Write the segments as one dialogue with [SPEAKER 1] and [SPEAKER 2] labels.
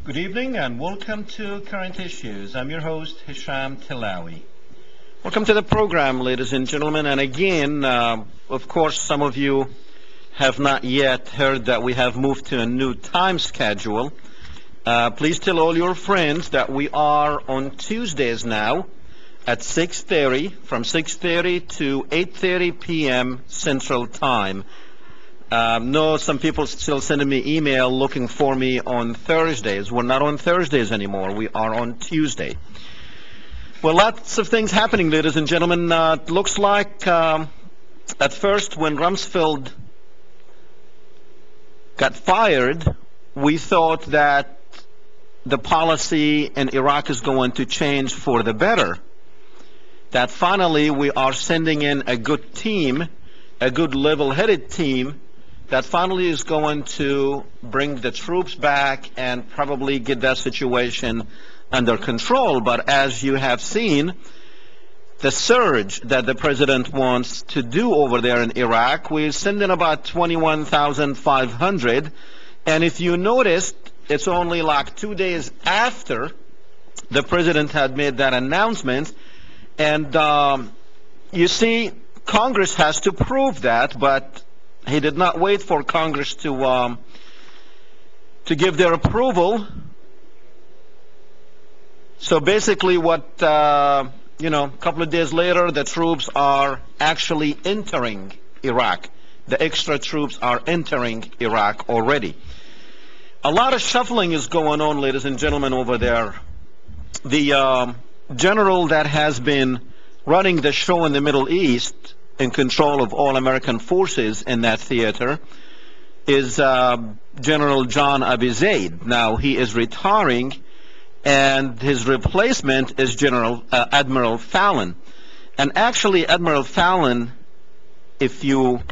[SPEAKER 1] Good evening and welcome to Current Issues. I'm your host, Hesham Tillawi. Welcome to the program, ladies and gentlemen. And again, of course, some of you have not yet heard that we have moved to a new time schedule. Please tell all your friends that we are on Tuesdays now at 6:30, from 6:30 to 8:30 p.m. Central Time. No, some people still sending me email looking for me on Thursdays. We're not on Thursdays anymore. We are on Tuesday. Well, lots of things happening, ladies and gentlemen. It looks like at first when Rumsfeld got fired, we thought that the policy in Iraq is going to change for the better. That finally we are sending in a good team, a good level-headed team, that finally is going to bring the troops back and probably get that situation under control. But as you have seen, the surge that the president wants to do over there in Iraq, we send in about 21,500. And if you noticed, it's only like 2 days after the president had made that announcement. And you see, Congress has to prove that, but he did not wait for Congress to give their approval. So basically what, a couple of days later, the troops are actually entering Iraq. The extra troops are entering Iraq already. A lot of shuffling is going on, ladies and gentlemen, over there. The general that has been running the show in the Middle East, in control of all American forces in that theater, is General John Abizaid. Now he is retiring, and his replacement is Admiral Fallon. And actually, Admiral Fallon, if you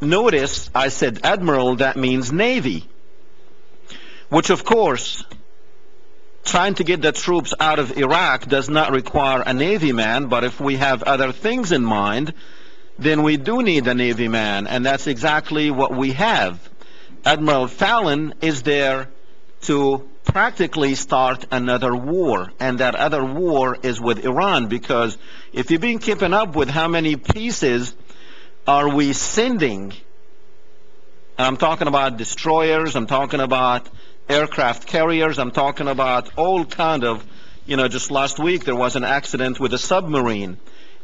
[SPEAKER 1] notice, I said Admiral, that means Navy, which of course, trying to get the troops out of Iraq does not require a Navy man, but if we have other things in mind, then we do need a Navy man, and that's exactly what we have. Admiral Fallon is there to practically start another war, and that other war is with Iran, because if you've been keeping up with how many pieces are we sending, I'm talking about destroyers, I'm talking about aircraft carriers, I'm talking about all kind of, just last week there was an accident with a submarine.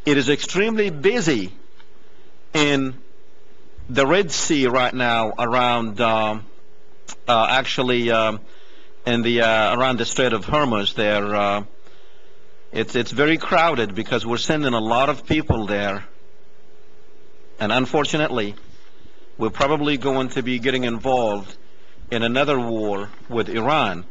[SPEAKER 1] It is extremely busy in the Red Sea right now, around around the Strait of Hormuz there. It's very crowded because we're sending a lot of people there, and unfortunately we're probably going to be getting involved in another war with Iran.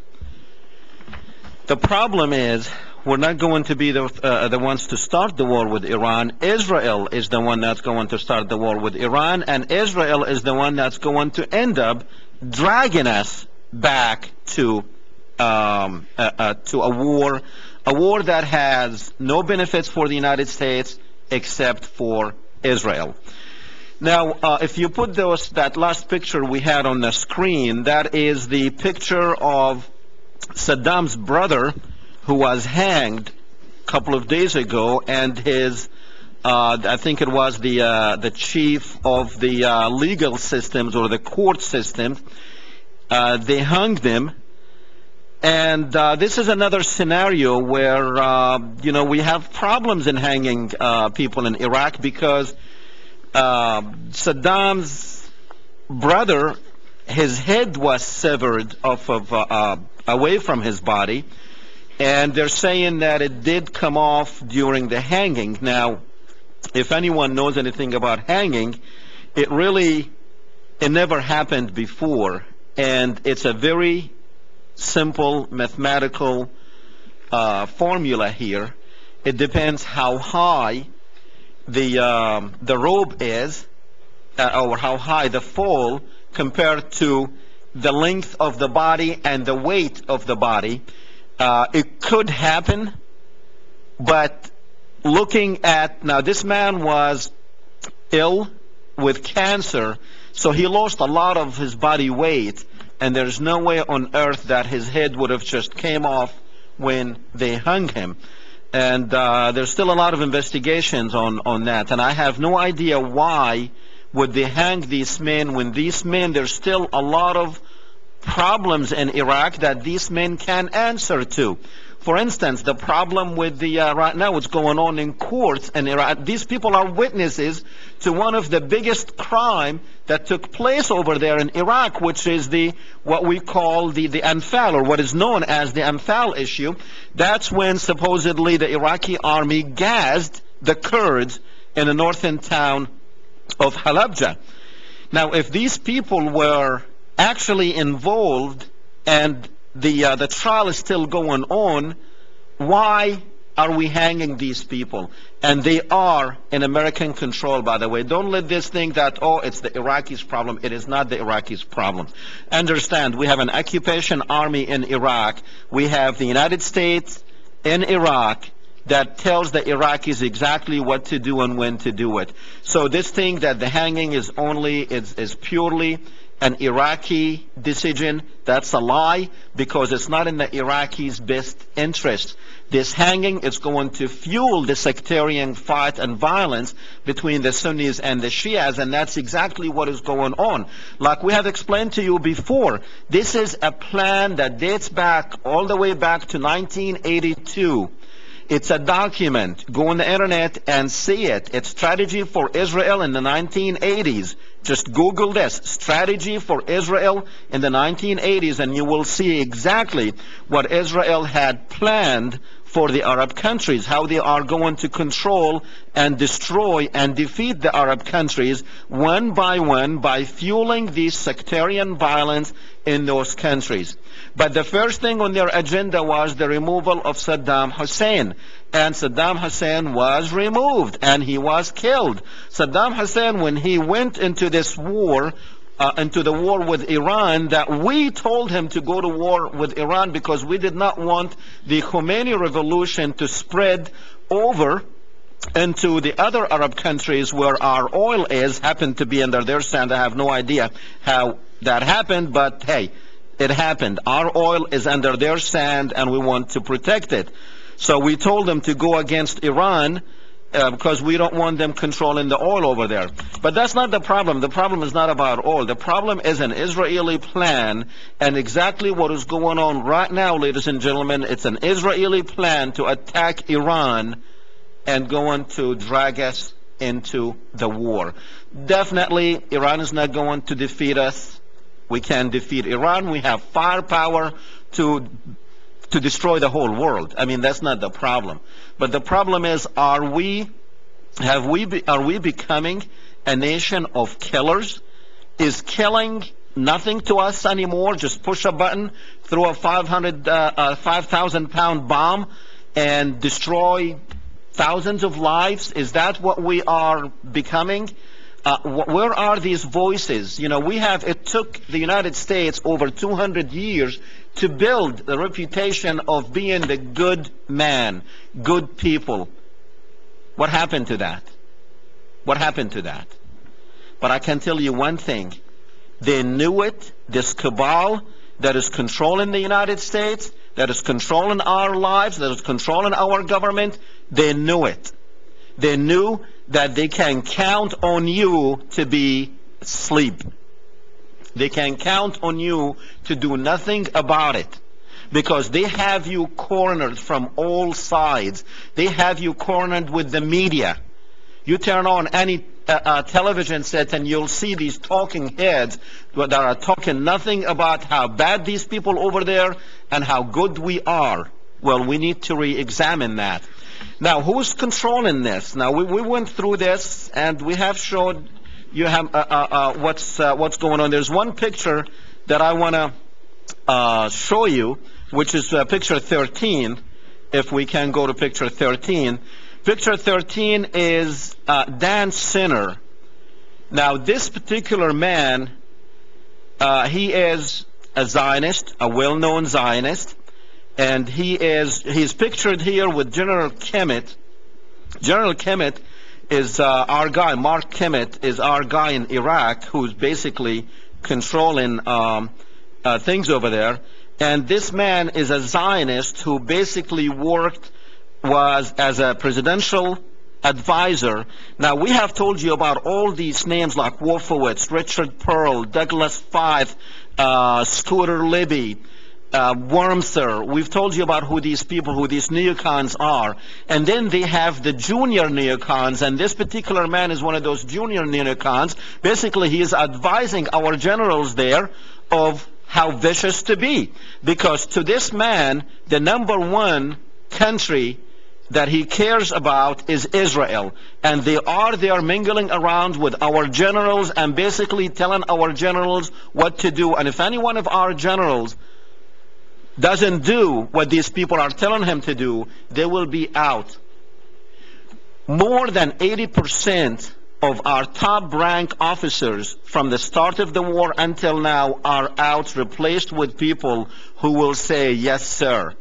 [SPEAKER 1] The problem is, we're not going to be the ones to start the war with Iran. Israel is the one that's going to start the war with Iran, and Israel is the one that's going to end up dragging us back to a war that has no benefits for the United States except for Israel. Now, if you put that last picture we had on the screen, that is the picture of Saddam's brother, who was hanged a couple of days ago, and his, I think it was the chief of the legal systems or the court system, they hung them. And this is another scenario where, we have problems in hanging people in Iraq, because Saddam's brother, his head was severed away from his body, and they're saying that it did come off during the hanging. Now, if anyone knows anything about hanging, it never happened before, and it's a very simple mathematical formula here. It depends how high the rope is, or how high the fall compared to the length of the body and the weight of the body. It could happen, but looking at, now this man was ill with cancer, so he lost a lot of his body weight, and there's no way on earth that his head would have just came off when they hung him. And there's still a lot of investigations on that, and I have no idea why would they hang these men when these men, there's still a lot of problems in Iraq that these men can answer to. For instance, the problem with the right now what's going on in courts in Iraq, these people are witnesses to one of the biggest crime that took place over there in Iraq, which is what we call the Anfal, or what is known as the Anfal issue. That's when supposedly the Iraqi army gassed the Kurds in the northern town of Halabja. Now, if these people were actually involved and the trial is still going on, why are we hanging these people? And they are in American control, by the way. Don't let this think that, oh, it's the Iraqis' problem. It is not the Iraqis' problem. Understand, we have an occupation army in Iraq. We have the United States in Iraq that tells the Iraqis exactly what to do and when to do it. So this thing that the hanging is purely an Iraqi decision, that's a lie, because it's not in the Iraqis' best interest. This hanging is going to fuel the sectarian fight and violence between the Sunnis and the Shias, and that's exactly what is going on. Like we have explained to you before, this is a plan that dates back all the way back to 1982. It's a document. Go on the internet and see it. It's Strategy for Israel in the 1980s. Just Google this, Strategy for Israel in the 1980s, and you will see exactly what Israel had planned for the Arab countries, how they are going to control and destroy and defeat the Arab countries one by one by fueling this sectarian violence in those countries. But the first thing on their agenda was the removal of Saddam Hussein. And Saddam Hussein was removed and he was killed. Saddam Hussein, when he went into this war, into the war with Iran, that we told him to go to war with Iran because we did not want the Khomeini revolution to spread over into the other Arab countries where our oil is, happened to be under their sand. I have no idea how that happened, but hey, it happened. Our oil is under their sand and we want to protect it. So we told them to go against Iran because we don't want them controlling the oil over there. But that's not the problem. The problem is not about oil. The problem is an Israeli plan, and exactly what is going on right now, ladies and gentlemen, it's an Israeli plan to attack Iran and going to drag us into the war. Definitely, Iran is not going to defeat us. We can defeat Iran. We have firepower to destroy the whole world. I mean, that's not the problem. But the problem is, are we becoming a nation of killers? Is killing nothing to us anymore? Just push a button, throw a 5,000-pound bomb, and destroy thousands of lives? Is that what we are becoming? Where are these voices? You know, it took the United States over 200 years to build the reputation of being the good man, good people. What happened to that? What happened to that? But I can tell you one thing. They knew it, this cabal that is controlling the United States, that is controlling our lives, that is controlling our government, they knew it. They knew that they can count on you to be asleep. They can count on you to do nothing about it, because they have you cornered from all sides. They have you cornered with the media. You turn on any television set and you'll see these talking heads that are talking nothing about how bad these people over there and how good we are. Well, we need to re-examine that. Now, who's controlling this? Now, we went through this, and we have showed you have what's going on. There's one picture that I want to show you, which is picture 13. If we can go to picture 13. Picture 13 is Dan Sinner. Now, this particular man, he is a Zionist, a well-known Zionist. And he's pictured here with General Kemet. General Kemet is our guy. Mark Kemet is our guy in Iraq, who's basically controlling things over there. And this man is a Zionist who basically was as a presidential advisor. Now, we have told you about all these names like Wolfowitz, Richard Pearl, Douglas Feith, Scooter Libby, Wormser. We've told you about who these people, who these neocons are. And then they have the junior neocons, and this particular man is one of those junior neocons. Basically, he is advising our generals there of how vicious to be. Because to this man, the number one country that he cares about is Israel. And they are there mingling around with our generals and basically telling our generals what to do. And if any one of our generals doesn't do what these people are telling him to do, they will be out. More than 80% of our top rank officers from the start of the war until now are out, replaced with people who will say, yes, sir.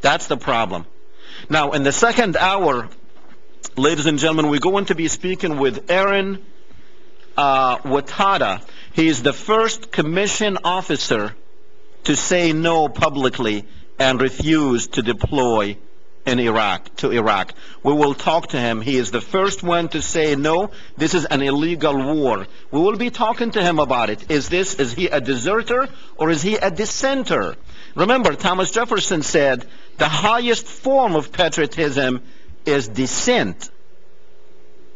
[SPEAKER 1] That's the problem. Now, in the second hour, ladies and gentlemen, we're going to be speaking with Aaron Watada. He is the first commissioned officer to say no publicly and refuse to deploy in to Iraq. We will talk to him. He is the first one to say no, this is an illegal war. We will be talking to him about it. Is he a deserter or is he a dissenter? Remember, Thomas Jefferson said the highest form of patriotism is dissent.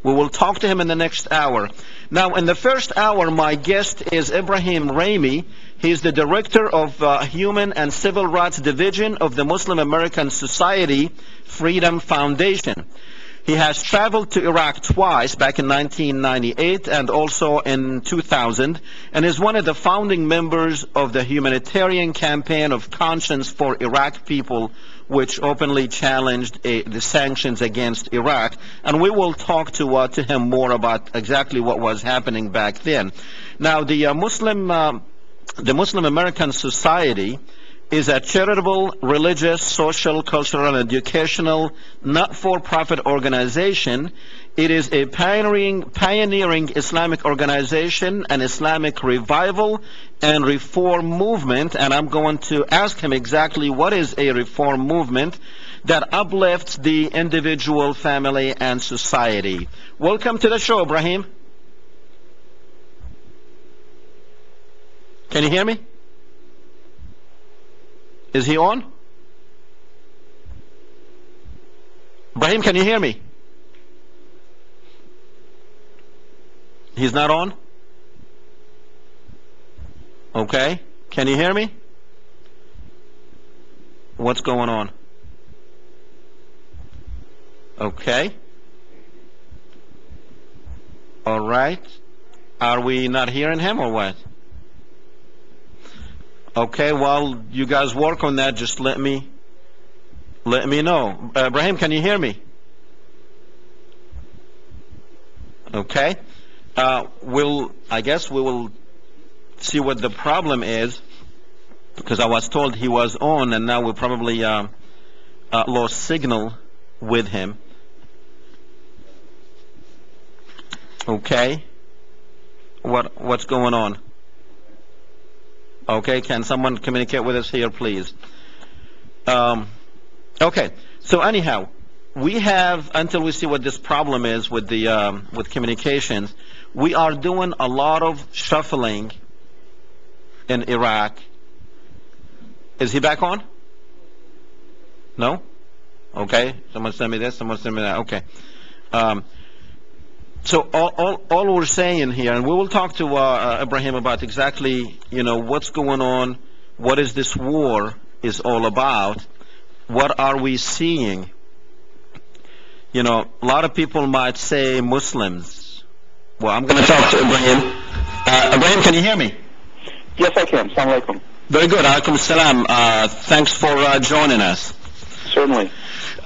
[SPEAKER 1] We will talk to him in the next hour. Now, in the first hour, my guest is Ibrahim Ramey. He's the director of Human and Civil Rights Division of the Muslim American Society Freedom Foundation. He has traveled to Iraq twice, back in 1998 and also in 2000, and is one of the founding members of the Humanitarian Campaign of Conscience for Iraq People, which openly challenged the sanctions against Iraq. And we will talk to him more about exactly what was happening back then. Now, the Muslim American Society is a charitable, religious, social, cultural, and educational, not-for-profit organization. It is a pioneering Islamic organization, an Islamic revival and reform movement, and I'm going to ask him exactly what is a reform movement that uplifts the individual, family, and society. Welcome to the show, Ibrahim. Can you hear me? Is he on? Ibrahim, can you hear me? He's not on? Okay. Can you hear me? What's going on? Okay. All right. Are we not hearing him or what? Okay, well, you guys work on that. Just let me know. Ibrahim, can you hear me? Okay. I guess we will see what the problem is, because I was told he was on, and now we probably lost signal with him. Okay. What's going on? Okay, can someone communicate with us here, please? Okay, so anyhow, we have, until we see what this problem is with the with communications, we are doing a lot of shuffling in Iraq. Is he back on? No? Okay, someone send me this, someone send me that. Okay. So all we're saying here, and we will talk to Ibrahim about exactly, what's going on, what is this war is all about, what are we seeing? A lot of people might say Muslims. Well, I'm going to talk to Ibrahim. Ibrahim, can you hear me?
[SPEAKER 2] Yes, I can. Assalamu alaikum.
[SPEAKER 1] Very good. Alaikum salam. Thanks for joining us.
[SPEAKER 2] Certainly.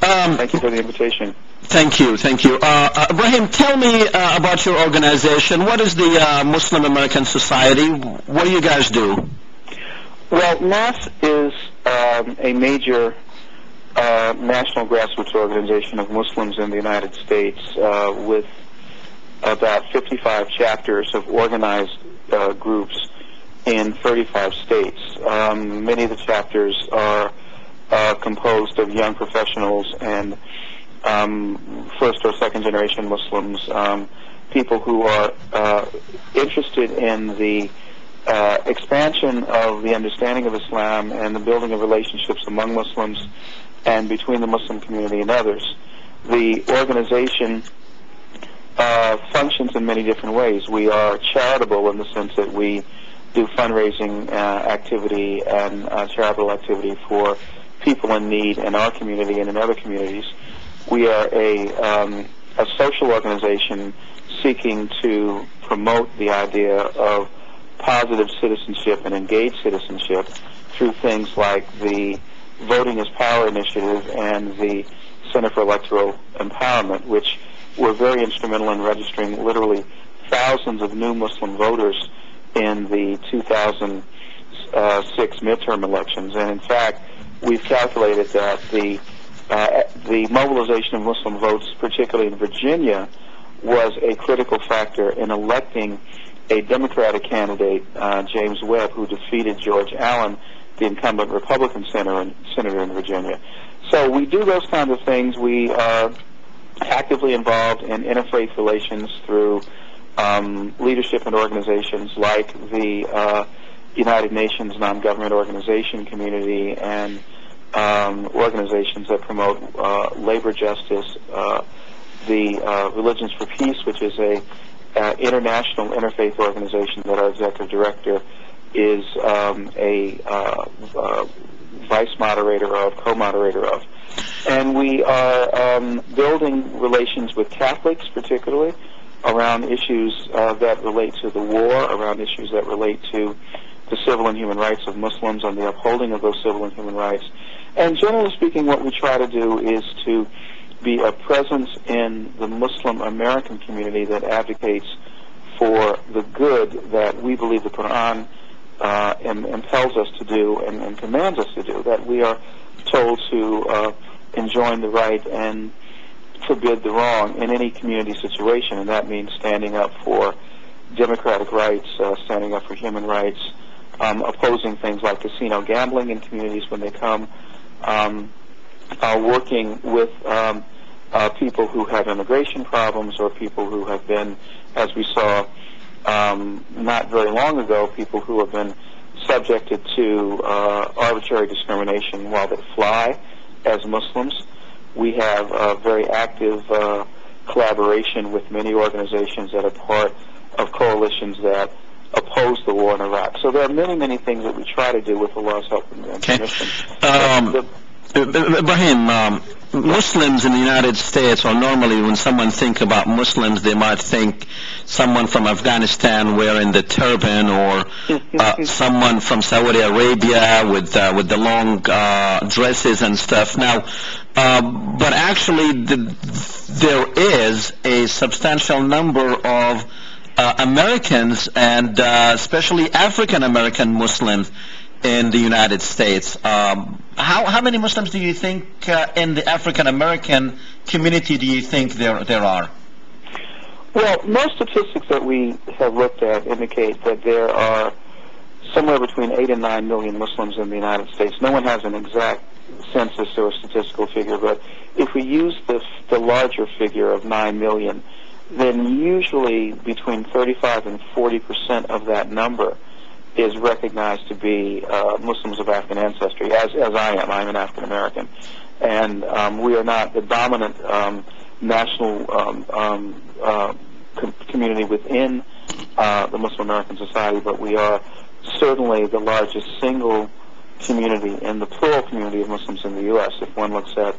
[SPEAKER 2] Thank you for the invitation.
[SPEAKER 1] Thank you. Ibrahim, tell me about your organization. What is the Muslim American Society? What do you guys do?
[SPEAKER 2] Well, MAS is a major national grassroots organization of Muslims in the United States with about 55 chapters of organized groups in 35 states. Many of the chapters are composed of young professionals and first or second generation Muslims, people who are interested in the expansion of the understanding of Islam and the building of relationships among Muslims and between the Muslim community and others. The organization functions in many different ways. We are charitable in the sense that we do fundraising activity and charitable activity for people in need in our community and in other communities. We are a social organization seeking to promote the idea of positive citizenship and engaged citizenship through things like the Voting is Power initiative and the Center for Electoral Empowerment, which were very instrumental in registering literally thousands of new Muslim voters in the 2006 midterm elections. And in fact, we've calculated that the mobilization of Muslim votes, particularly in Virginia, was a critical factor in electing a Democratic candidate, James Webb, who defeated George Allen, the incumbent Republican senator in Virginia. So we do those kinds of things. We are actively involved in interfaith relations through leadership and organizations like the United Nations non-government organization community and organizations that promote labor justice, the Religions for Peace, which is a international interfaith organization that our executive director is a vice moderator of, co-moderator of. And we are building relations with Catholics, particularly, around issues that relate to the war, around issues that relate to the civil and human rights of Muslims and the upholding of those civil and human rights. And generally speaking, what we try to do is to be a presence in the Muslim American community that advocates for the good that we believe the Quran impels us to do and commands us to do, that we are told to enjoin the right and forbid the wrong in any community situation, and that means standing up for democratic rights, standing up for human rights, opposing things like casino gambling in communities when they come, working with people who have immigration problems or people who have been, as we saw not very long ago, people who have been subjected to arbitrary discrimination while they fly as Muslims. We have a very active collaboration with many organizations that are part of coalitions that oppose the war in Iraq. So there are many, many things that we try to do with Allah's help and permission.
[SPEAKER 1] Ibrahim, Muslims in the United States, or normally when someone think about Muslims, they might think someone from Afghanistan wearing the turban, or someone from Saudi Arabia with the long dresses and stuff. Now, but actually, there is a substantial number of Americans, and especially African American Muslims in the United States. How many Muslims do you think in the African American community do you think there are?
[SPEAKER 2] Well, most statistics that we have looked at indicate that there are somewhere between 8 and 9 million Muslims in the United States. No one has an exact census or statistical figure, but if we use the larger figure of 9 million, then usually between 35 and 40% of that number is recognized to be Muslims of African ancestry, as I am. I'm an African American. And we are not the dominant national community within the Muslim American society, but we are certainly the largest single community in the plural community of Muslims in the U.S. If one looks at,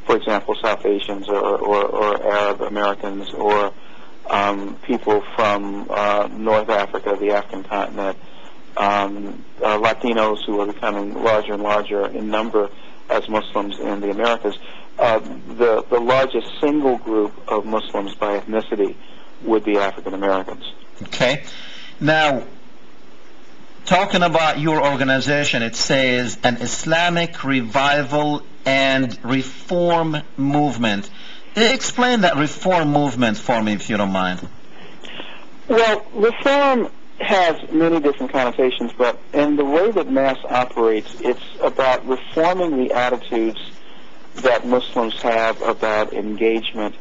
[SPEAKER 2] for example, South Asians or Arab Americans or people from North Africa, the African continent, Latinos who are becoming larger and larger in number as Muslims in the Americas, the largest single group of Muslims by ethnicity would be African Americans.
[SPEAKER 1] Okay. Now, talking about your organization, it says an Islamic revival and reform movement. Explain that reform movement for me, if you don't mind.
[SPEAKER 2] Well, reform has many different connotations, but in the way that mass operates, it's about reforming the attitudes that Muslims have about engagement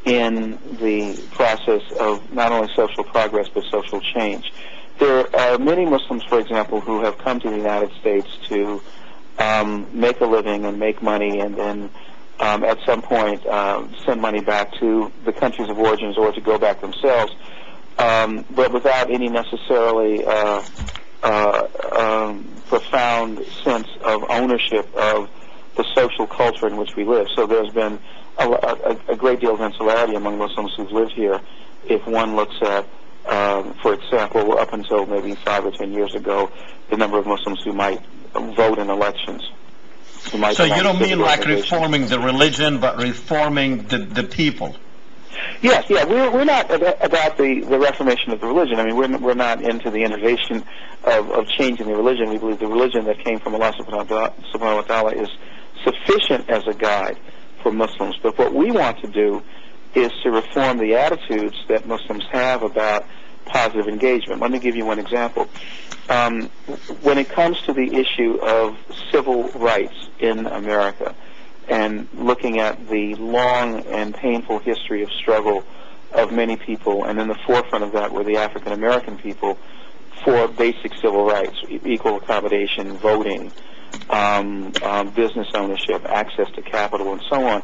[SPEAKER 2] in the process of not only social progress but social change. There are many Muslims, for example, who have come to the United States to make a living and make money and then at some point send money back to the countries of origins or to go back themselves, but without any necessarily profound sense of ownership of the social culture in which we live. So there's been a great deal of insularity among Muslims who've lived here. If one looks at, for example, up until maybe 5 or 10 years ago, the number of Muslims who might vote in elections.
[SPEAKER 1] So you don't mean like reforming the religion, but reforming the people?
[SPEAKER 2] Yes, yeah, we're not about the reformation of the religion. I mean, we're not into the innovation of changing the religion. We believe the religion that came from Allah subhanahu wa ta'ala is sufficient as a guide for Muslims. But what we want to do is to reform the attitudes that Muslims have about positive engagement. Let me give you one example. When it comes to the issue of civil rights in America, and looking at the long and painful history of struggle of many people, and in the forefront of that were the African American people for basic civil rights, equal accommodation, voting, business ownership, access to capital, and so on.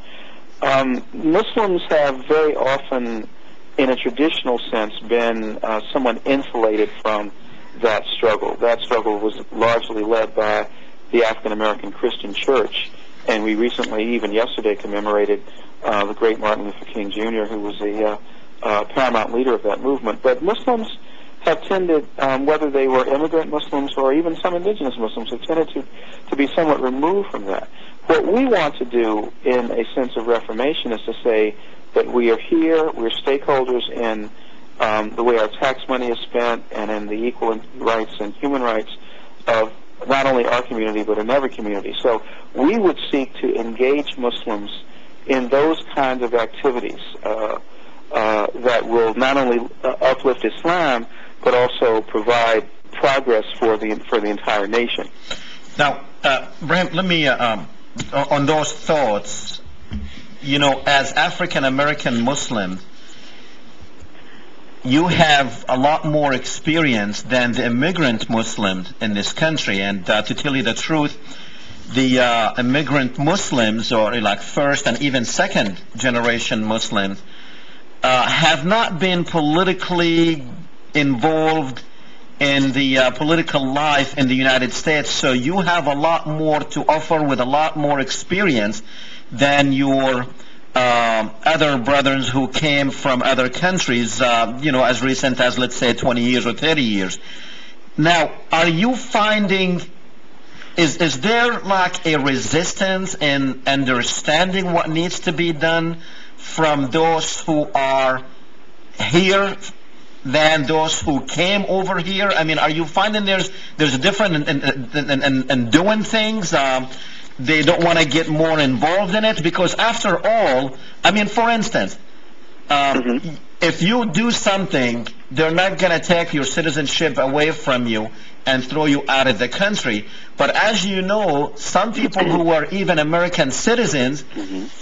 [SPEAKER 2] Muslims have very often, in a traditional sense, been somewhat insulated from that struggle. That struggle was largely led by the African American Christian Church, and we recently, even yesterday, commemorated the great Martin Luther King Jr., who was the paramount leader of that movement. But Muslims have tended, whether they were immigrant Muslims or even some indigenous Muslims, have tended to be somewhat removed from that. What we want to do in a sense of reformation is to say that we are here, we're stakeholders in the way our tax money is spent and in the equal rights and human rights of not only our community but in every community. So we would seek to engage Muslims in those kinds of activities that will not only uplift Islam but also provide progress for the entire nation.
[SPEAKER 1] Now, Ibrahim, let me on those thoughts. You know, as African American Muslims, you have a lot more experience than the immigrant Muslims in this country, and to tell you the truth, the immigrant Muslims, or like first and even second generation Muslims, have not been politically involved in the political life in the United States, so you have a lot more to offer with a lot more experience than your other brothers who came from other countries, you know, as recent as, let's say, 20 years or 30 years. Now, are you finding, is there like a resistance in understanding what needs to be done from those who are here than those who came over here? I mean, are you finding there's a difference in doing things? They don't want to get more involved in it? Because after all, I mean, for instance, if you do something, they're not going to take your citizenship away from you and throw you out of the country. But as you know, some people who are even American citizens,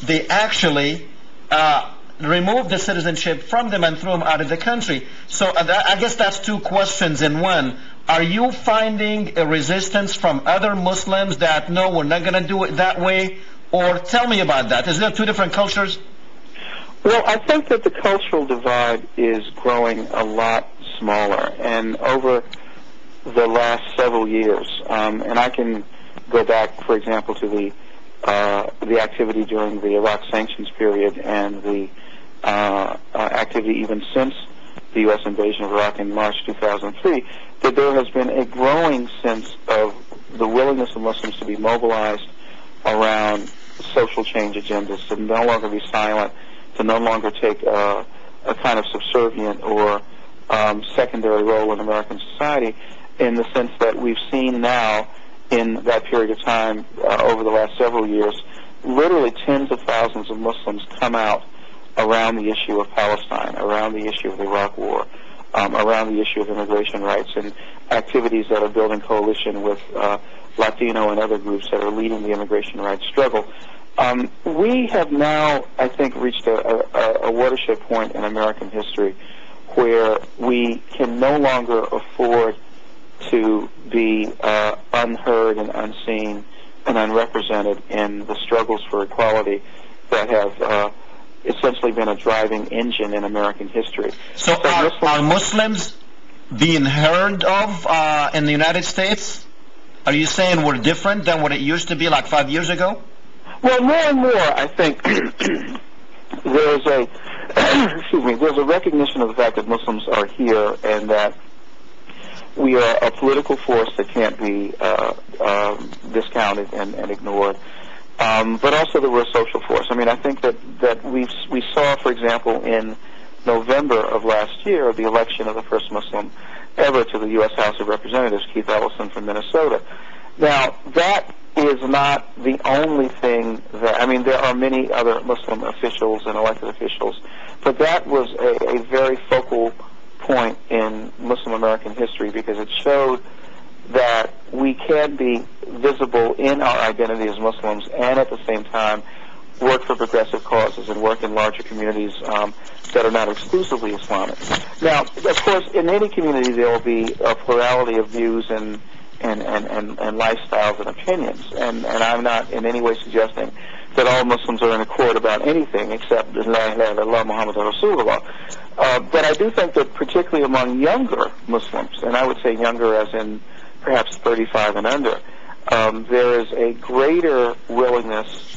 [SPEAKER 1] they actually remove the citizenship from them and throw them out of the country. So I guess that's two questions in one. Are you finding a resistance from other Muslims that, no, we're not going to do it that way? Or tell me about that. Is there two different cultures?
[SPEAKER 2] Well, I think that the cultural divide is growing a lot smaller. And over the last several years, and I can go back, for example, to the activity during the Iraq sanctions period and the activity even since the U.S. invasion of Iraq in March 2003, that there has been a growing sense of the willingness of Muslims to be mobilized around social change agendas, to no longer be silent, to no longer take a kind of subservient or secondary role in American society, in the sense that we've seen now in that period of time over the last several years, literally tens of thousands of Muslims come out around the issue of Palestine, around the issue of the Iraq War, around the issue of immigration rights and activities that are building coalition with Latino and other groups that are leading the immigration rights struggle. We have now, I think, reached a watershed point in American history where we can no longer afford to be unheard and unseen and unrepresented in the struggles for equality that have essentially been a driving engine in American history.
[SPEAKER 1] So are Muslims being heard of in the United States? Are you saying we're different than what it used to be like 5 years ago?
[SPEAKER 2] Well, more and more, I think there's a there's a recognition of the fact that Muslims are here and that we are a political force that can't be discounted and ignored. But also that we're a social force. I mean, I think that we saw, for example, in November of last year, the election of the first Muslim ever to the U.S. House of Representatives, Keith Ellison from Minnesota. Now, that is not the only thing that, I mean, there are many other Muslim officials and elected officials, but that was a very focal point in Muslim American history because it showed that we can be visible in our identity as Muslims and at the same time work for progressive causes and work in larger communities that are not exclusively Islamic. Now, of course, in any community there will be a plurality of views and lifestyles and opinions, and I'm not in any way suggesting that all Muslims are in accord about anything except La ilaha illallah Muhammadur Rasulullah. But I do think that particularly among younger Muslims, and I would say younger as in perhaps 35 and under, there is a greater willingness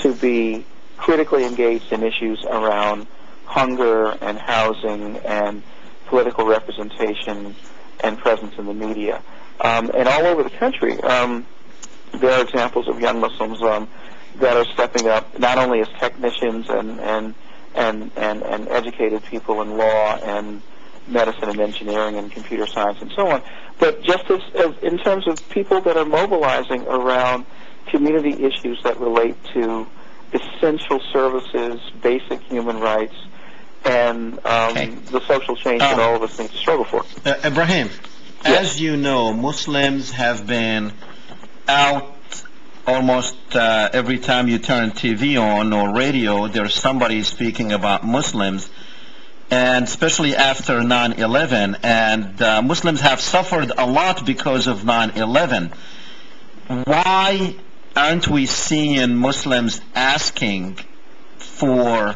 [SPEAKER 2] to be critically engaged in issues around hunger and housing and political representation and presence in the media. And all over the country, there are examples of young Muslims that are stepping up not only as technicians and educated people in law and medicine and engineering and computer science and so on, but just as in terms of people that are mobilizing around community issues that relate to essential services, basic human rights, and the social change that all of us need to struggle for.
[SPEAKER 1] Ibrahim, as you know, Muslims have been out almost every time you turn TV on or radio, there's somebody speaking about Muslims, and especially after 9/11, and Muslims have suffered a lot because of 9/11. Why aren't we seeing Muslims asking for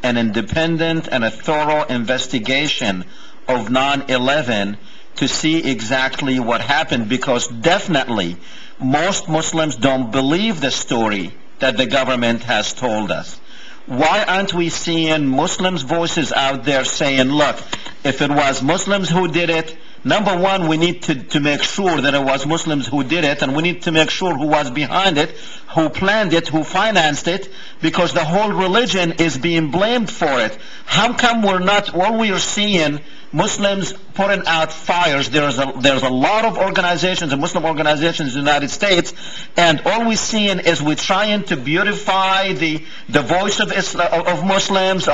[SPEAKER 1] an independent and a thorough investigation of 9/11 to see exactly what happened? Because definitely most Muslims don't believe the story that the government has told us. Why aren't we seeing Muslims' voices out there saying, look, if it was Muslims who did it, number one, we need to make sure that it was Muslims who did it, and we need to make sure who was behind it, who planned it, who financed it, because the whole religion is being blamed for it. How come we're not, all we are seeing Muslims putting out fires? There's a lot of organizations, Muslim organizations in the United States, and all we're seeing is we're trying to beautify the voice of Muslims.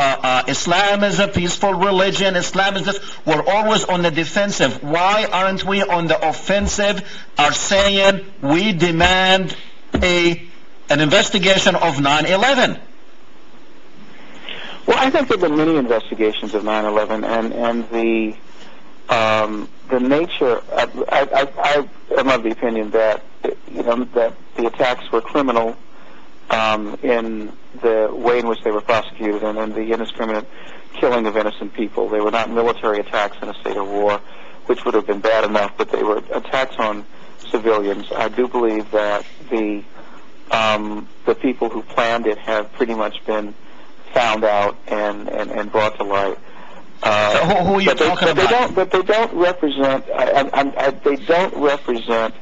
[SPEAKER 1] Islam is a peaceful religion. Islam is this. We're always on the defensive. Why aren't we on the offensive? Are saying we demand an investigation of 9/11.
[SPEAKER 2] Well, I think there have been many investigations of 9/11, and the nature. I am of the opinion that that the attacks were criminal in the way in which they were prosecuted, and in the indiscriminate killing of innocent people. They were not military attacks in a state of war, which would have been bad enough, but they were attacks on civilians. I do believe that the people who planned it have pretty much been found out and brought to light.
[SPEAKER 1] So who are you talking about?
[SPEAKER 2] But they don't represent. They don't represent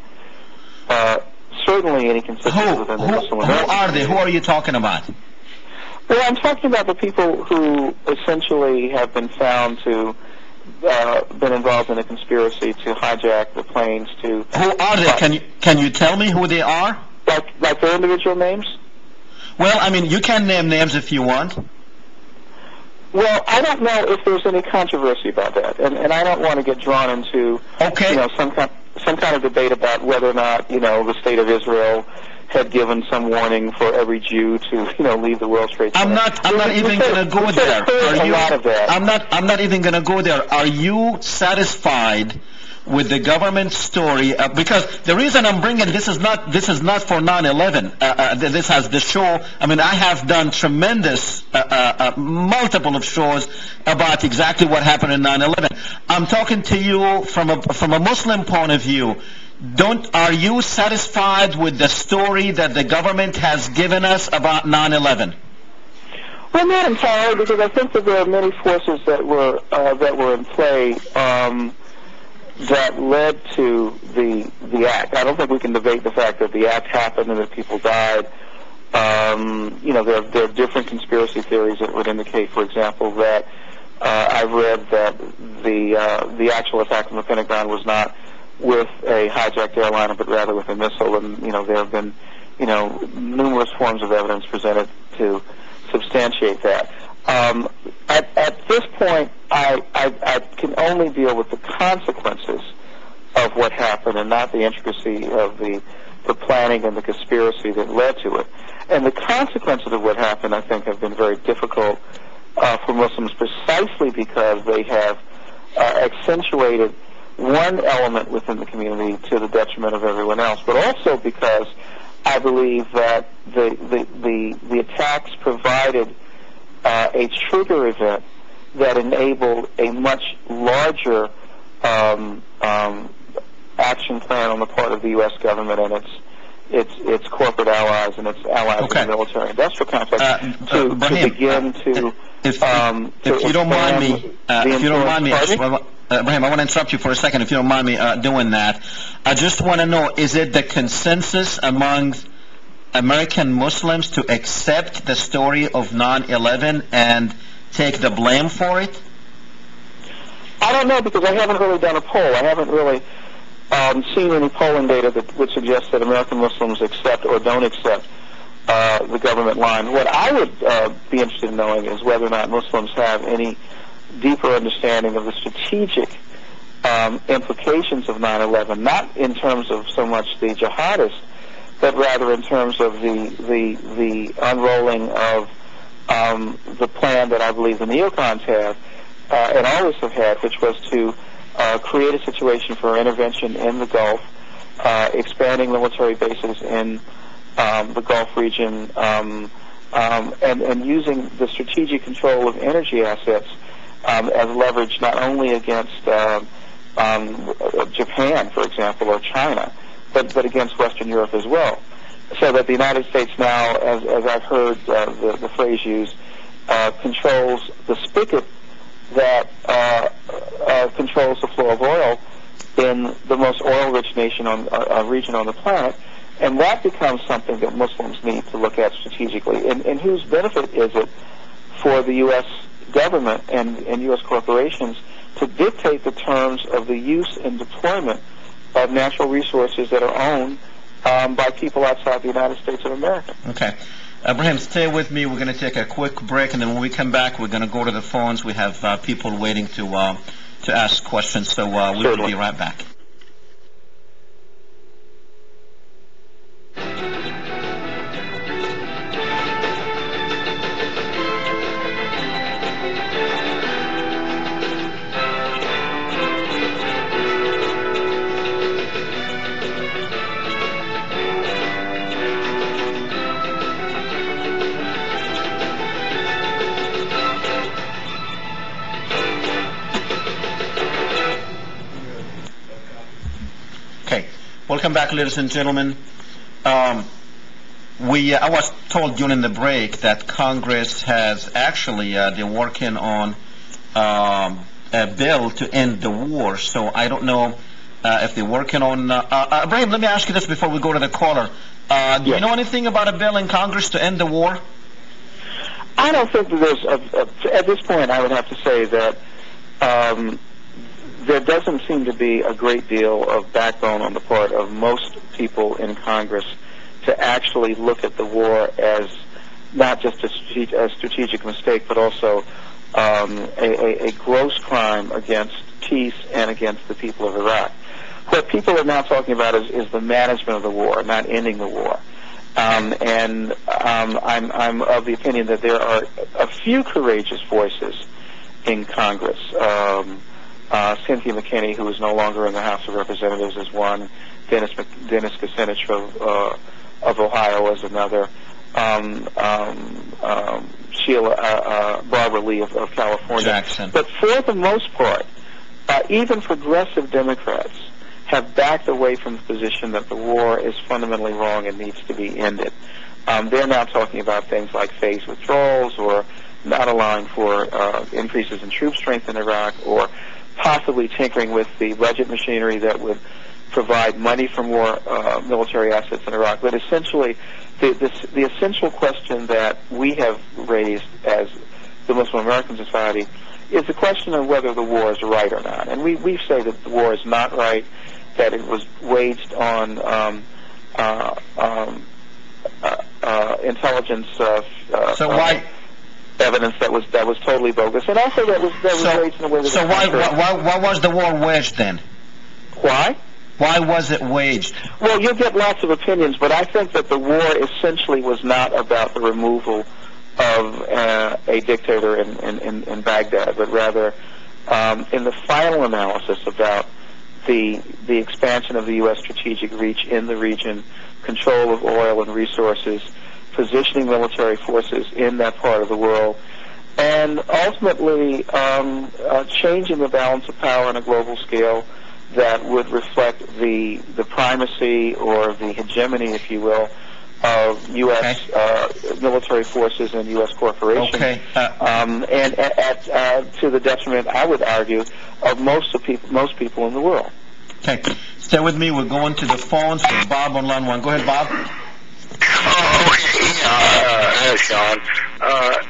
[SPEAKER 2] certainly any constituency within the Muslim American.
[SPEAKER 1] Who are they? Who are you talking about?
[SPEAKER 2] Well, I'm talking about the people who essentially have been found to been involved in a conspiracy to hijack the planes. Who
[SPEAKER 1] are they? Can you tell me who they are?
[SPEAKER 2] Like their individual names?
[SPEAKER 1] Well, I mean, you can name names if you want.
[SPEAKER 2] Well, I don't know if there's any controversy about that, and I don't want to get drawn into some kind of debate about whether or not the state of Israel had given some warning for every Jew to leave the World Trade Center.
[SPEAKER 1] I'm not even going to go there. I'm not even going to go there. Are you satisfied with the government story? Because the reason I'm bringing this is not for 9/11. This has the show. I mean, I have done tremendous multiple of shows about exactly what happened in 9/11. I'm talking to you from a Muslim point of view. Are you satisfied with the story that the government has given us about 9/11?
[SPEAKER 2] Well, not entirely, because I think that there are many forces that were in play that led to the act. I don't think we can debate the fact that the act happened and that people died. There are different conspiracy theories that would indicate, for example, that I've read that the actual attack on the Pentagon was not with a hijacked airliner, but rather with a missile. And there have been numerous forms of evidence presented to substantiate that. At this point, I can only deal with the consequences of what happened and not the intricacy of the planning and the conspiracy that led to it. And the consequences of what happened, I think, have been very difficult for Muslims, precisely because they have accentuated one element within the community to the detriment of everyone else, but also because I believe that the attacks provided a trigger event that enabled a much larger action plan on the part of the U.S. government and its corporate allies and its allies in the military-industrial complex to begin to. If you don't mind me,
[SPEAKER 1] Ibrahim, I want to interrupt you for a second. If you don't mind me doing that, I just want to know: is it the consensus among American Muslims to accept the story of 9/11 and take the blame for it?
[SPEAKER 2] I don't know, because I haven't really done a poll. I haven't really seen any polling data that would suggest that American Muslims accept or don't accept the government line. What I would be interested in knowing is whether or not Muslims have any deeper understanding of the strategic implications of 9/11, not in terms of so much the jihadists, but rather in terms of the unrolling of the plan that I believe the neocons have and always have had, which was to create a situation for intervention in the Gulf, expanding military bases in the Gulf region, and using the strategic control of energy assets as leverage not only against Japan, for example, or China, but against Western Europe as well. So that the United States now, as I've heard the phrase used, controls the spigot that controls the flow of oil in the most oil-rich region on the planet, and that becomes something that Muslims need to look at strategically. And whose benefit is it for the U.S. government and U.S. corporations to dictate the terms of the use and deployment of natural resources that are owned by people outside the United States of America?
[SPEAKER 1] Okay. Ibrahim, stay with me. We're going to take a quick break, and then when we come back, we're going to go to the phones. We have people waiting to ask questions, so we will be right back. Welcome back, ladies and gentlemen. I was told during the break that Congress has actually they're working on a bill to end the war. So I don't know if they're working on. Ibrahim, let me ask you this before we go to the caller. Do you know anything about a bill in Congress to end the war?
[SPEAKER 2] I don't think that there's. At this point, I would have to say that. There doesn't seem to be a great deal of backbone on the part of most people in Congress to actually look at the war as not just a strategic mistake, but also a gross crime against peace and against the people of Iraq. What people are now talking about is the management of the war, not ending the war. I'm of the opinion that there are a few courageous voices in Congress. Cynthia McKinney, who is no longer in the House of Representatives, is one. Dennis Kucinich of Ohio is another. Barbara Lee of California.
[SPEAKER 1] Jackson.
[SPEAKER 2] But for the most part, even progressive Democrats have backed away from the position that the war is fundamentally wrong and needs to be ended. They're now talking about things like phased withdrawals, or not allowing for increases in troop strength in Iraq, or possibly tinkering with the budget machinery that would provide money for more military assets in Iraq. But essentially, the essential question that we have raised as the Muslim American Society is the question of whether the war is right or not. And we say that the war is not right, that it was waged on intelligence evidence that was totally bogus, and also that was waged in a way that.
[SPEAKER 1] So why was the war waged then?
[SPEAKER 2] Why?
[SPEAKER 1] Why was it waged?
[SPEAKER 2] Well, you'll get lots of opinions, but I think that the war essentially was not about the removal of a dictator in Baghdad, but rather, in the final analysis, about the expansion of the U.S. strategic reach in the region, control of oil and resources, positioning military forces in that part of the world, and ultimately changing the balance of power on a global scale that would reflect the primacy or the hegemony, if you will, of U.S. Military forces and U.S. corporations, and to the detriment, I would argue, of most people in the world.
[SPEAKER 3] Okay, stay with me. We're going to the phones with Bob on line one. Go ahead, Bob.
[SPEAKER 4] Sean,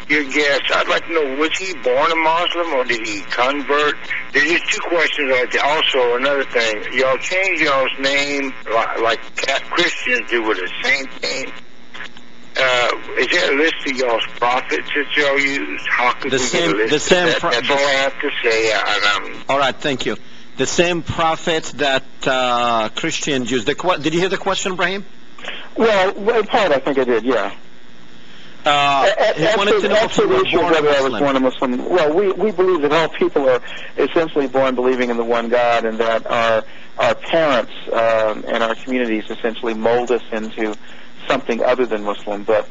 [SPEAKER 4] your guest, I'd like to know, was he born a Muslim or did he convert? There's just two questions right there. Also, another thing, y'all change y'all's name like Christians do with the same thing. Is there a list of y'all's prophets that y'all use? How could we get a list of that? That's all I have to say.
[SPEAKER 1] All right, thank you. The same prophet that Christians use. Did you hear the question, Ibrahim?
[SPEAKER 2] Well, in part, I think I did, yeah.
[SPEAKER 1] He wanted to know if you were born a
[SPEAKER 2] I was born a Muslim. Well, we believe that all people are essentially born believing in the one God, and that our parents and our communities essentially mold us into something other than Muslim. But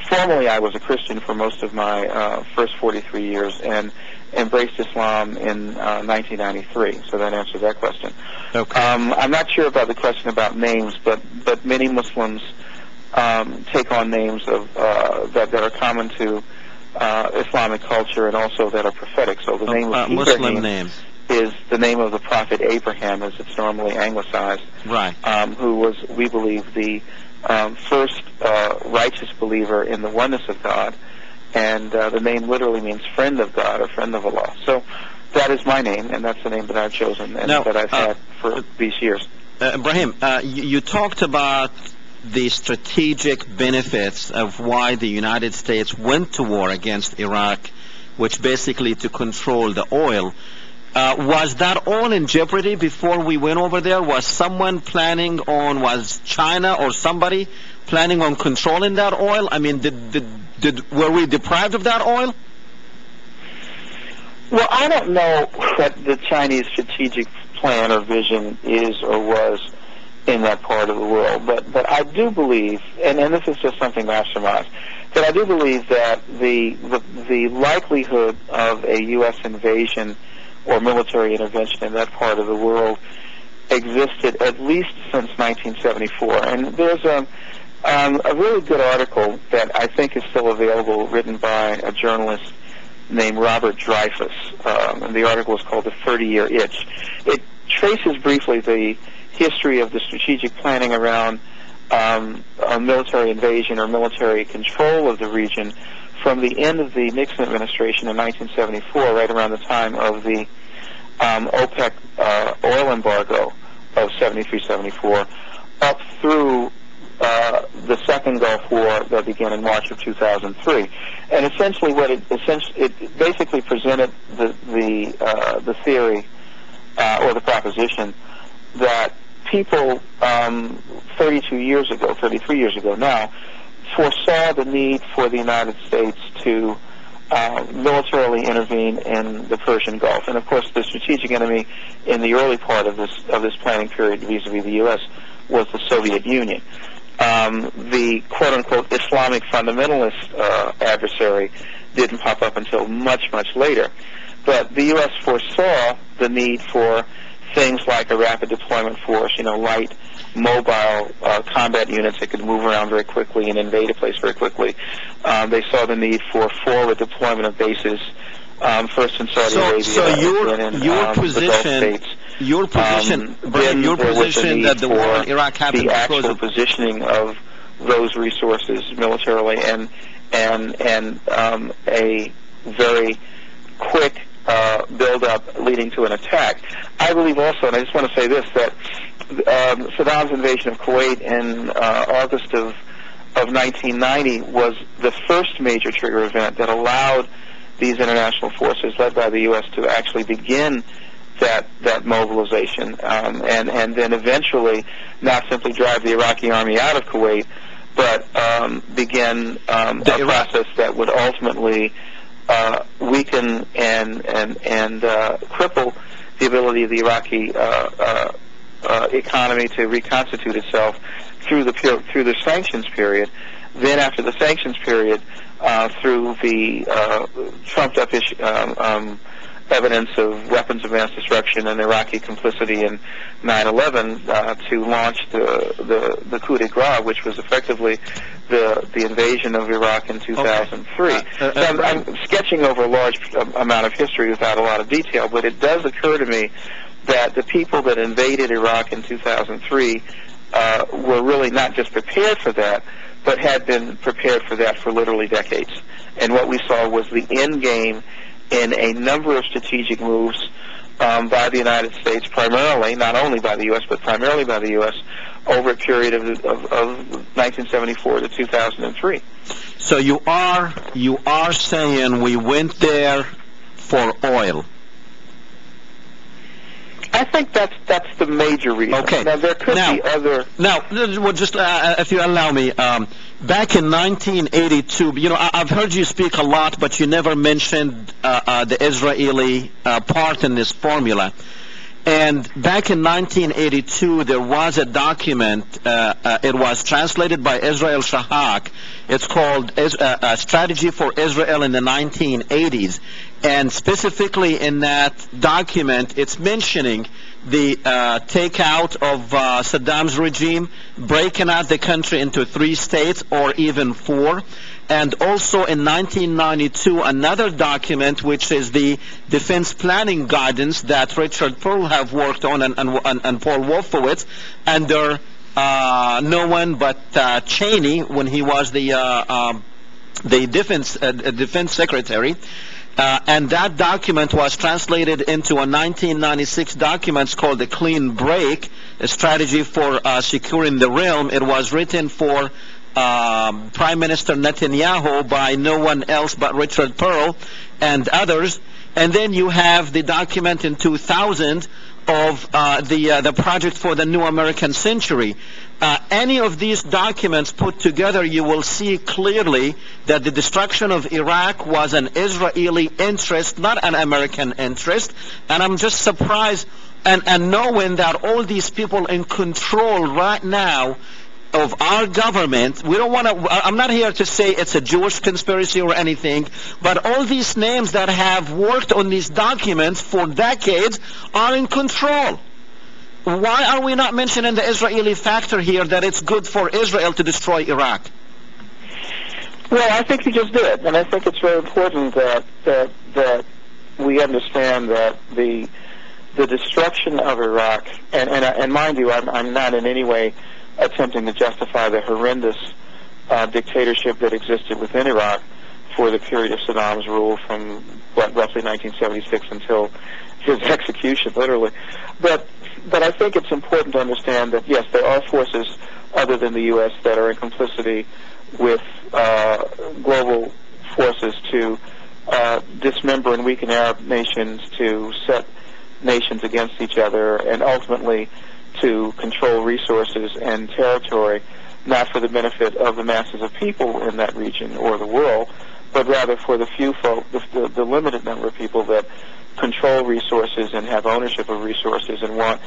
[SPEAKER 2] formally, I was a Christian for most of my first 43 years, and embraced Islam in 1993. So that answers that question.
[SPEAKER 1] Okay.
[SPEAKER 2] I'm not sure about the question about names, but many Muslims take on names of that are common to Islamic culture, and also that are prophetic. So the name of
[SPEAKER 1] Muslim names
[SPEAKER 2] is the name of the prophet Abraham, as it's normally anglicized.
[SPEAKER 1] Right.
[SPEAKER 2] Who was, we believe, the first righteous believer in the oneness of God, and the name literally means friend of God or friend of Allah. So that is my name, and that's the name that I've chosen and that I've had for these years.
[SPEAKER 1] Ibrahim, you talked about the strategic benefits of why the United States went to war against Iraq, which basically to control the oil. Was that all in jeopardy before we went over there? Was China or somebody planning on controlling that oil? I mean, were we deprived of that oil?
[SPEAKER 2] Well, I don't know what the Chinese strategic plan or vision is or was in that part of the world, but I do believe, and this is just something I surmise, that I do believe that the likelihood of a U.S. invasion or military intervention in that part of the world existed at least since 1974. And there's a really good article that I think is still available, written by a journalist named Robert Dreyfus, and the article is called The 30-Year Itch. It traces briefly the history of the strategic planning around a military invasion or military control of the region from the end of the Nixon administration in 1974, right around the time of the OPEC oil embargo of 73-74, up through the second Gulf Gulf War that began in March of 2003. And essentially, it basically presented the theory or the proposition that people 33 years ago now, foresaw the need for the United States to militarily intervene in the Persian Gulf. And of course, the strategic enemy in the early part of this planning period vis-a-vis the U.S. was the Soviet Union. The quote-unquote Islamic fundamentalist adversary didn't pop up until much, much later. But the U.S. foresaw the need for things like a rapid deployment force, light, mobile combat units that could move around very quickly and invade a place very quickly. They saw the need for forward deployment of bases, first in Saudi Arabia, and then in the Gulf states.
[SPEAKER 1] Your position that the war in Iraq happened
[SPEAKER 2] the
[SPEAKER 1] because
[SPEAKER 2] actual
[SPEAKER 1] of
[SPEAKER 2] positioning of those resources militarily and a very quick build-up leading to an attack. I believe also, and I just want to say this, that Saddam's invasion of Kuwait in August of 1990 was the first major trigger event that allowed these international forces, led by the U.S., to actually begin that mobilization, and then eventually not simply drive the Iraqi army out of Kuwait, but begin a process that would ultimately weaken and cripple the ability of the Iraqi economy to reconstitute itself through the sanctions period. Then, after the sanctions period, through the trumped-up evidence of weapons of mass destruction and Iraqi complicity in 9/11, to launch the coup de grace, which was effectively the invasion of Iraq in 2003. Okay. I'm sketching over a large amount of history without a lot of detail, but it does occur to me that the people that invaded Iraq in 2003 were really not just prepared for that, but had been prepared for that for literally decades. And what we saw was the end game in a number of strategic moves by the United States, primarily, not only by the U.S., but primarily by the U.S., over a period of 1974 to 2003.
[SPEAKER 1] So you are saying we went there for oil?
[SPEAKER 2] I think that's the major reason.
[SPEAKER 1] Okay.
[SPEAKER 2] Now, there could be other...
[SPEAKER 1] Now, well, just if you allow me, back in 1982, I've heard you speak a lot, but you never mentioned the Israeli part in this formula. And back in 1982, there was a document. It was translated by Israel Shahak. It's called Strategy for Israel in the 1980s. And specifically in that document, it's mentioning the takeout of Saddam's regime, breaking out the country into 3 states or even 4. And also in 1992, another document, which is the defense planning guidance that Richard Pearl have worked on and Paul Wolfowitz under no one but Cheney when he was the defense secretary. And that document was translated into a 1996 document called the Clean Break, a strategy for securing the realm. It was written for Prime Minister Netanyahu by no one else but Richard Pearl and others. And then you have the document in 2000 of the Project for the New American Century. Any of these documents put together, you will see clearly that the destruction of Iraq was an Israeli interest, not an American interest. And I'm just surprised and knowing that all these people in control right now of our government, we don't want to, I'm not here to say it's a Jewish conspiracy or anything, but all these names that have worked on these documents for decades are in control. Why are we not mentioning the Israeli factor here, that it's good for Israel to destroy Iraq?
[SPEAKER 2] Well, I think you just did, and I think it's very important that we understand that the destruction of Iraq, and mind you, I'm not in any way attempting to justify the horrendous dictatorship that existed within Iraq for the period of Saddam's rule from roughly 1976 until his execution, literally. But I think it's important to understand that, yes, there are forces other than the U.S. that are in complicity with global forces to dismember and weaken Arab nations, to set nations against each other, and ultimately to control resources and territory, not for the benefit of the masses of people in that region or the world, but rather for the few folk, the limited number of people that control resources and have ownership of resources and want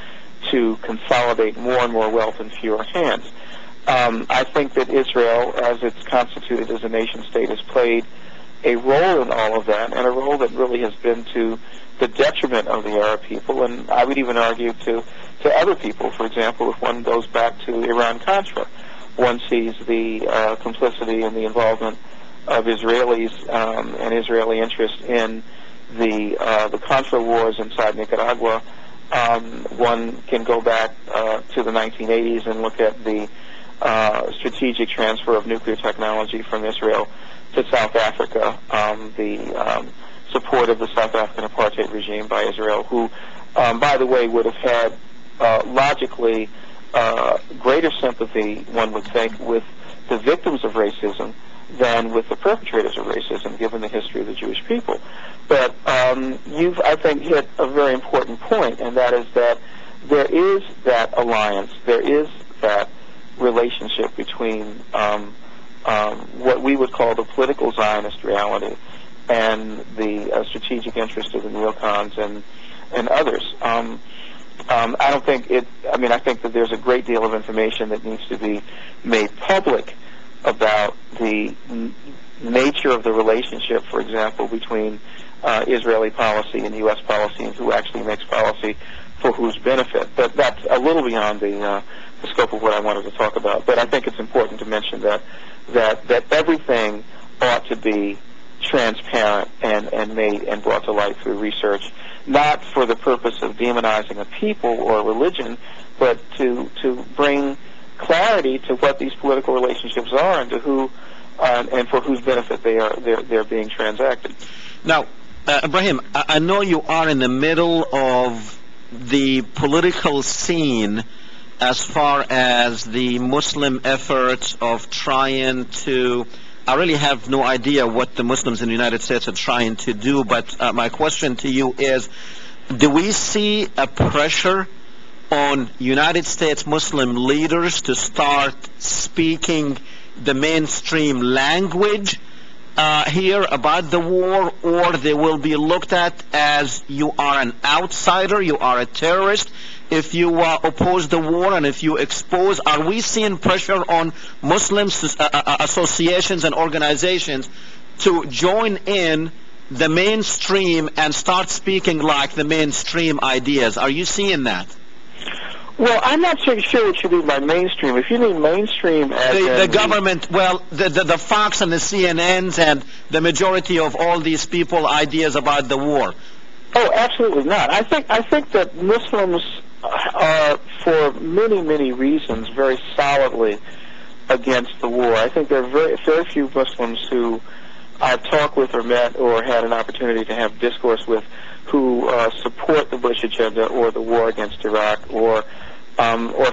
[SPEAKER 2] to consolidate more and more wealth in fewer hands. I think that Israel, as it's constituted as a nation-state, has played a role in all of that, and a role that really has been to the detriment of the Arab people, and I would even argue to other people. For example, if one goes back to Iran-Contra, one sees the complicity and the involvement of Israelis and Israeli interest in the Contra wars inside Nicaragua. One can go back to the 1980s and look at the strategic transfer of nuclear technology from Israel to South Africa, the support of the South African apartheid regime by Israel, who, by the way, would have had logically greater sympathy, one would think, with the victims of racism than with the perpetrators of racism, given the history of the Jewish people. But you've, I think, hit a very important point, and that is that there is that alliance, there is that relationship between what we would call the political Zionist reality and the strategic interest of the neocons and others. I don't think it, I mean, I think that there's a great deal of information that needs to be made public about the nature of the relationship, for example, between Israeli policy and U.S. policy, and who actually makes policy for whose benefit. But that's a little beyond the scope of what I wanted to talk about. But I think it's important to mention that everything ought to be transparent and made and brought to light through research, not for the purpose of demonizing a people or a religion, but to bring clarity to what these political relationships are and to who and for whose benefit they're being transacted.
[SPEAKER 1] Now, Ibrahim, I know you are in the middle of the political scene as far as the Muslim efforts of trying to, I really have no idea what the Muslims in the United States are trying to do, but my question to you is, do we see a pressure on United States Muslim leaders to start speaking the mainstream language here about the war, or they will be looked at as you are an outsider, you are a terrorist if you oppose the war and if you expose? Are we seeing pressure on Muslim associations and organizations to join in the mainstream and start speaking like the mainstream ideas? Are you seeing that?
[SPEAKER 2] Well, I'm not so sure what you mean by mainstream. If you mean mainstream as
[SPEAKER 1] the government, well, the Fox and the CNNs and the majority of all these people ideas about the war.
[SPEAKER 2] Oh, absolutely not. I think that Muslims are, for many, many reasons, very solidly against the war. I think there are very few Muslims who I've talked with or met or had an opportunity to have discourse with who support the Bush agenda or the war against Iraq or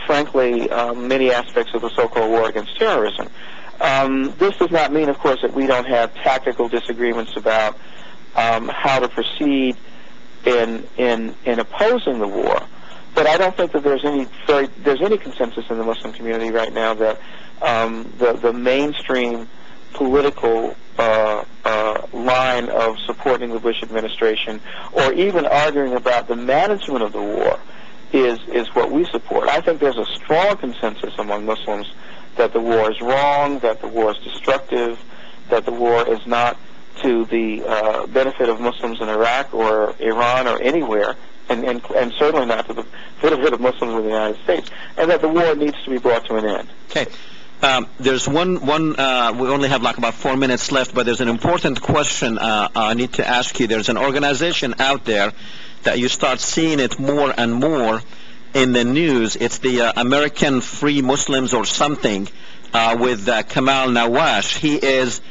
[SPEAKER 2] frankly, many aspects of the so-called war against terrorism. This does not mean, of course, that we don't have tactical disagreements about how to proceed in opposing the war. But I don't think that there's any consensus in the Muslim community right now that the mainstream political line of supporting the Bush administration or even arguing about the management of the war is what we support. I think there's a strong consensus among Muslims that the war is wrong, that the war is destructive, that the war is not to the benefit of Muslims in Iraq or Iran or anywhere, and certainly not to the benefit of Muslims in the United States, and that the war needs to be brought to an end.
[SPEAKER 1] Okay. There's one we only have like about 4 minutes left, but there's an important question I need to ask you. There's an organization out there that you start seeing it more and more in the news. It's the American Free Muslims or something with Kamal Nawash. He is,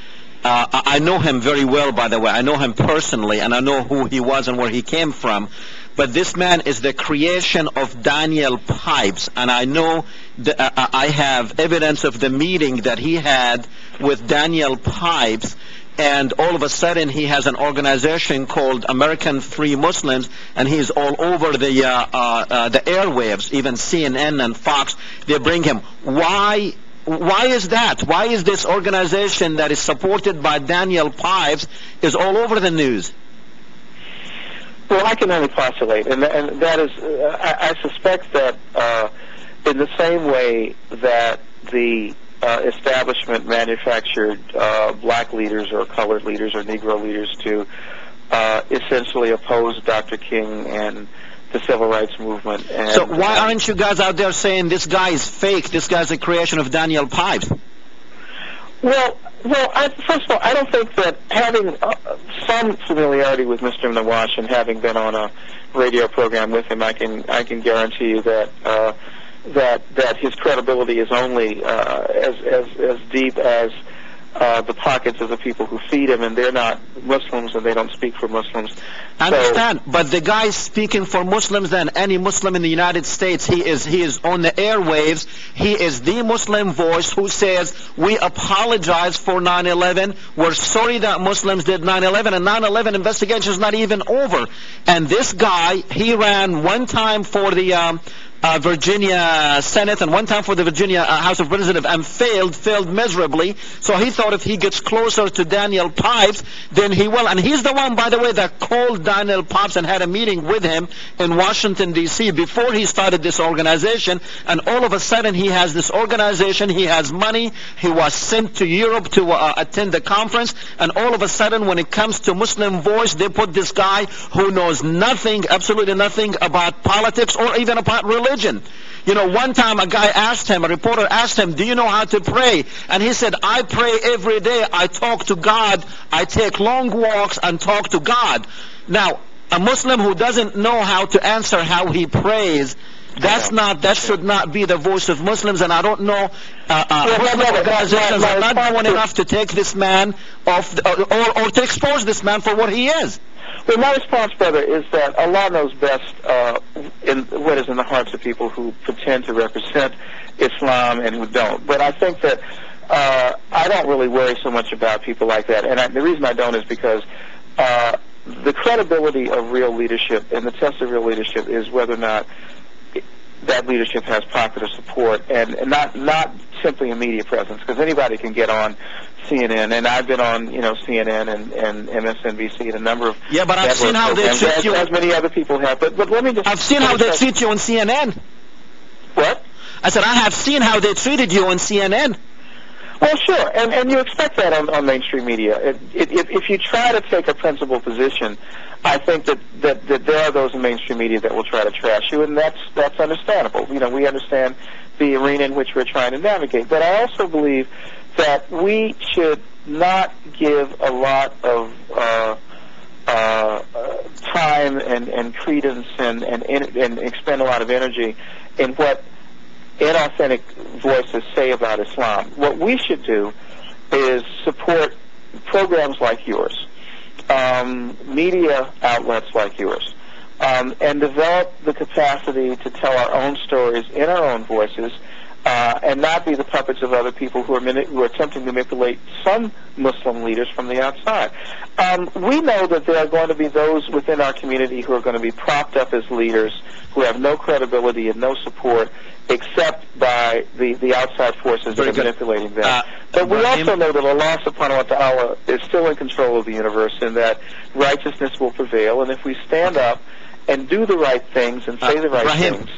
[SPEAKER 1] I know him very well, by the way. I know him personally, and I know who he was and where he came from. but this man is the creation of Daniel Pipes, and I know I have evidence of the meeting that he had with Daniel Pipes, and all of a sudden he has an organization called American Free Muslims, and he's all over the airwaves, even CNN and Fox. They bring him. Why is that? Why is this organization that is supported by Daniel Pipes is all over the news?
[SPEAKER 2] Well, I can only postulate, and that is, I suspect that in the same way that the establishment manufactured black leaders or colored leaders or Negro leaders to essentially oppose Dr. King and the civil rights movement. And,
[SPEAKER 1] so why aren't you guys out there saying this guy is fake, this guy's a creation of Daniel Pipes?
[SPEAKER 2] Well, first of all, I don't think that having some familiarity with Mr. Nawash and having been on a radio program with him, I can guarantee you that that his credibility is only as deep as the pockets of the people who feed him, and they're not Muslims and they don't speak for Muslims.
[SPEAKER 1] I understand, but the guy speaking for Muslims and any Muslim in the United States, he is on the airwaves. He is the Muslim voice who says, we apologize for 9/11. We're sorry that Muslims did 9/11, and 9/11 investigation is not even over. And this guy, he ran one time for the Virginia Senate and one time for the Virginia House of Representatives and failed miserably. So he thought if he gets closer to Daniel Pipes, then he will. And he's the one, by the way, that called Daniel Pipes and had a meeting with him in Washington, D.C. before he started this organization. And all of a sudden he has this organization, he has money, he was sent to Europe to attend the conference, and all of a sudden when it comes to Muslim voice, they put this guy who knows nothing, absolutely nothing about politics or even about religion. You know, one time a reporter asked him, do you know how to pray? And he said, I pray every day. I talk to God. I take long walks and talk to God. Now, a Muslim who doesn't know how to answer how he prays, that should not be the voice of Muslims, and I don't know organizations are not doing enough to take this man off or to expose this man for what he is.
[SPEAKER 2] Well, my response, brother, is that Allah knows best in what is in the hearts of people who pretend to represent Islam and who don't. But I think that I don't really worry so much about people like that. And the reason I don't is because the credibility of real leadership and the test of real leadership is whether or not that leadership has popular support and not simply a media presence, because anybody can get on CNN, and I've been on CNN and MSNBC and a number of
[SPEAKER 1] but I've seen how they treat you,
[SPEAKER 2] as many other people have. But let me just.
[SPEAKER 1] I've seen how they treat you on CNN.
[SPEAKER 2] What?
[SPEAKER 1] I said I have seen how they treated you on CNN.
[SPEAKER 2] Well, sure, and you expect that on mainstream media. If you try to take a principled position, I think that there are those in mainstream media that will try to trash you, and that's understandable. We understand the arena in which we're trying to navigate. But I also believe that we should not give a lot of time and credence and expend a lot of energy in what inauthentic voices say about Islam. What we should do is support programs like yours, media outlets like yours, and develop the capacity to tell our own stories in our own voices, and not be the puppets of other people who are attempting to manipulate some Muslim leaders from the outside. We know that there are going to be those within our community who are going to be propped up as leaders who have no credibility and no support except by the outside forces that are manipulating them. But we also know that Allah subhanahu wa ta'ala is still in control of the universe, and that righteousness will prevail, and if we stand up and do the right things and say the right things.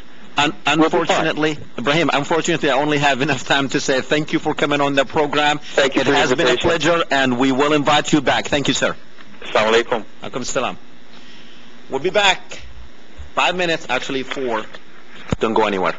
[SPEAKER 1] Unfortunately, Ibrahim, I only have enough time to say thank you for coming on the program.
[SPEAKER 2] Thank you.
[SPEAKER 1] It has been a pleasure, and we will invite you back. Thank you, sir.
[SPEAKER 2] Assalamu alaikum.
[SPEAKER 1] Alaikum salam. We'll be back 5 minutes, actually 4. Don't go anywhere.